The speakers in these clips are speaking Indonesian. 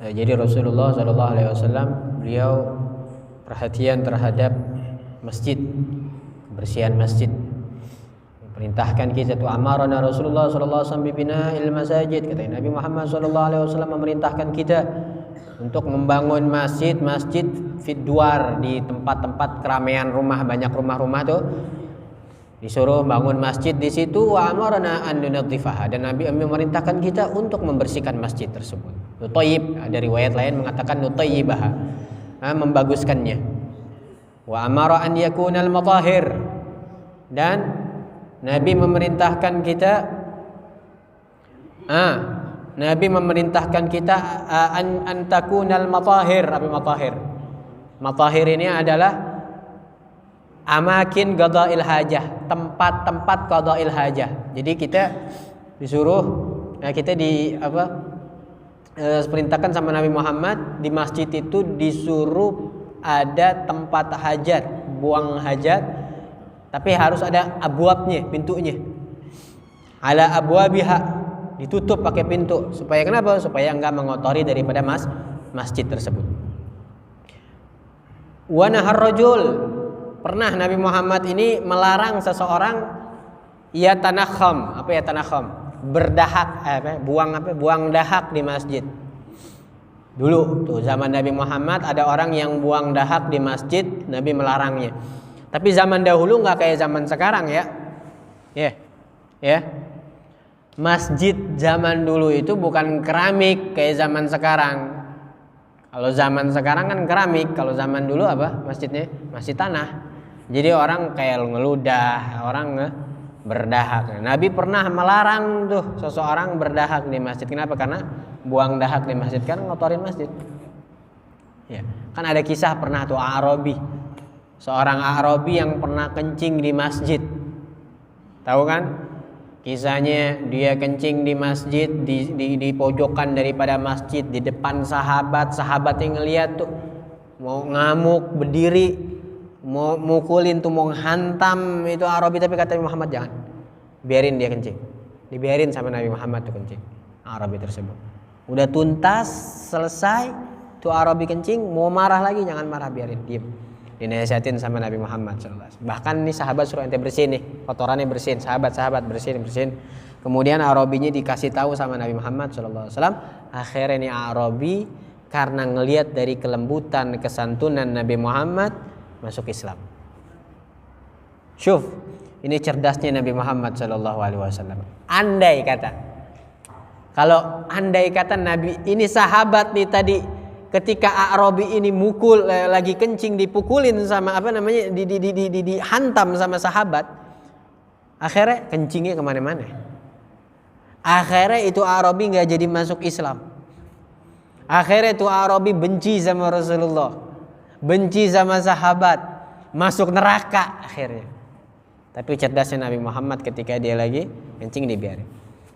Jadi Rasulullah Shallallahu Alaihi Wasallam beliau perhatian terhadap masjid, kebersihan masjid. Perintahkan kita tu amarana Rasulullah Shallallahu Alaihi Wasallam bibina'il masajid. Kata Nabi Muhammad Shallallahu Alaihi Wasallam memerintahkan kita untuk membangun masjid fit duar, di tempat-tempat keramaian rumah, banyak rumah-rumah tuh disuruh bangun masjid di situ. Wa amarna an nunadhifaha, dan Nabi memerintahkan kita untuk membersihkan masjid tersebut. Nutayyib, ada riwayat lain mengatakan nutayyibaha, membaguskannya. Wa amara an yakunal matahir, dan Nabi memerintahkan kita an takunal matahir. Apa matahir? Matahir ini adalah amakin qada'il hajah, tempat-tempat qada'il hajah. Jadi kita disuruh, perintahkan sama Nabi Muhammad, di masjid itu disuruh ada tempat hajat, buang hajat, tapi harus ada abwabnya, pintunya. Ala abwabiha, ditutup pakai pintu. Supaya kenapa? Supaya enggak mengotori daripada masjid tersebut. Wa nahar rajul, pernah Nabi Muhammad ini melarang seseorang yatanakham. Apa yatanakham? Berdahak, buang dahak di masjid. Dulu tuh zaman Nabi Muhammad ada orang yang buang dahak di masjid, Nabi melarangnya. Tapi zaman dahulu nggak kayak zaman sekarang ya. Masjid zaman dulu itu bukan keramik kayak zaman sekarang. Kalau zaman sekarang kan keramik, kalau zaman dulu apa? Masjidnya masih tanah. Jadi orang kayak ngeludah, orang berdahak. Nabi pernah melarang tuh seseorang berdahak di masjid. Kenapa? Karena buang dahak di masjid kan ngotorin masjid. Ya, kan ada kisah pernah tuh Arabi. Seorang Arabi yang pernah kencing di masjid. Tahu kan? Kisahnya dia kencing di masjid, di pojokan daripada masjid, di depan sahabat yang ngeliat tuh mau ngamuk, berdiri, mau mukulin tuh, mau hantam itu Arabi, tapi kata Muhammad jangan, biarin dia kencing. Dibiarin sama Nabi Muhammad tuh kencing Arabi tersebut. Udah tuntas, selesai tuh Arabi kencing, mau marah lagi jangan marah, biarin, diem. Dinasihatin sama Nabi Muhammad SAW. Bahkan nih sahabat suruh ente bersihin nih, kotorannya bersihin, sahabat bersihin. Kemudian Arabinya dikasih tahu sama Nabi Muhammad SAW. Akhirnya nih Arabi karena ngelihat dari kelembutan, kesantunan Nabi Muhammad masuk Islam. Syuf, ini cerdasnya Nabi Muhammad SAW. Andai kata Nabi ini sahabat nih tadi, ketika Arabi ini mukul, lagi kencing, dipukulin sama dihantam sama sahabat, akhirnya kencingnya kemana-mana. Akhirnya itu Arabi nggak jadi masuk Islam. Akhirnya itu Arabi benci sama Rasulullah, benci sama sahabat, masuk neraka akhirnya. Tapi cerdasnya Nabi Muhammad ketika dia lagi kencing dibiarin.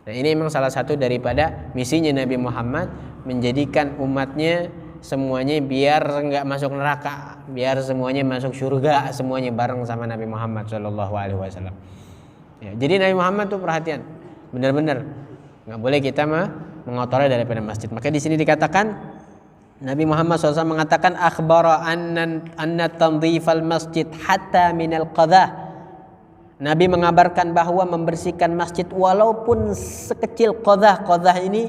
Nah, ini memang salah satu daripada misinya Nabi Muhammad, menjadikan umatnya semuanya biar nggak masuk neraka, biar semuanya masuk surga, semuanya bareng sama Nabi Muhammad SAW. Ya, jadi Nabi Muhammad tuh perhatian, benar-benar nggak boleh kita mengotori daripada masjid. Maka di sini dikatakan Nabi Muhammad SAW mengatakan akhbara anna tandhifal masjid hatta minal qadah. Nabi mengabarkan bahwa membersihkan masjid walaupun sekecil qadah ini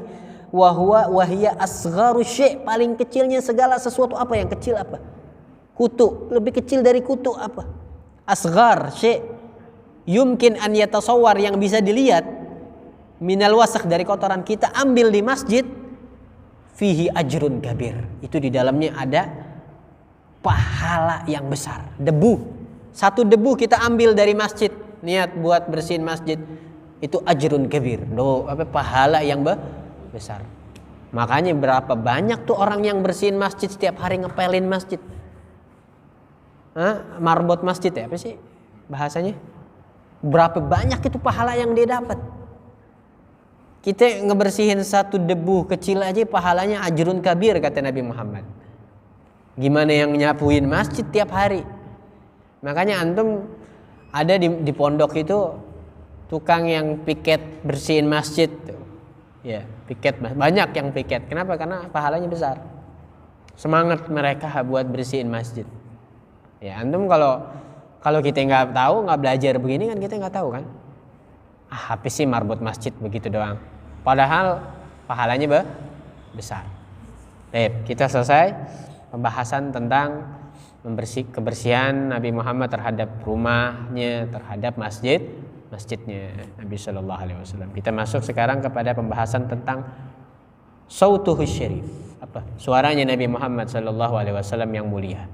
wahia asgharu syai', paling kecilnya segala sesuatu. Apa yang kecil? Apa? Kutu, lebih kecil dari kutu apa? Asghar syai' yumkin an yatasawwar, yang bisa dilihat, minal wasakh, dari kotoran, kita ambil di masjid, fihi ajrun kabir, itu di dalamnya ada pahala yang besar. Debu, satu debu kita ambil dari masjid, niat buat bersihin masjid, itu ajrun kabir, pahala yang besar. Makanya berapa banyak tuh orang yang bersihin masjid setiap hari, ngepelin masjid, marbot masjid ya, apa sih bahasanya? Berapa banyak itu pahala yang dia dapat. Kita ngebersihin satu debu kecil aja pahalanya ajrun kabir, kata Nabi Muhammad. Gimana yang nyapuin masjid tiap hari? Makanya antum ada di pondok itu tukang yang piket bersihin masjid tuh. Ya, piket banyak yang piket. Kenapa? Karena pahalanya besar. Semangat mereka buat bersihin masjid. Ya, antum kalau kita nggak tahu, nggak belajar begini kan kita nggak tahu kan. Apa sih marbot masjid begitu doang. Padahal pahalanya besar. Baik, kita selesai pembahasan tentang kebersihan Nabi Muhammad terhadap rumahnya, terhadap masjidnya Nabi Shallallahu Alaihi Wasallam. Kita masuk sekarang kepada pembahasan tentang sautuhu syarif, suaranya Nabi Muhammad Shallallahu Alaihi Wasallam yang mulia.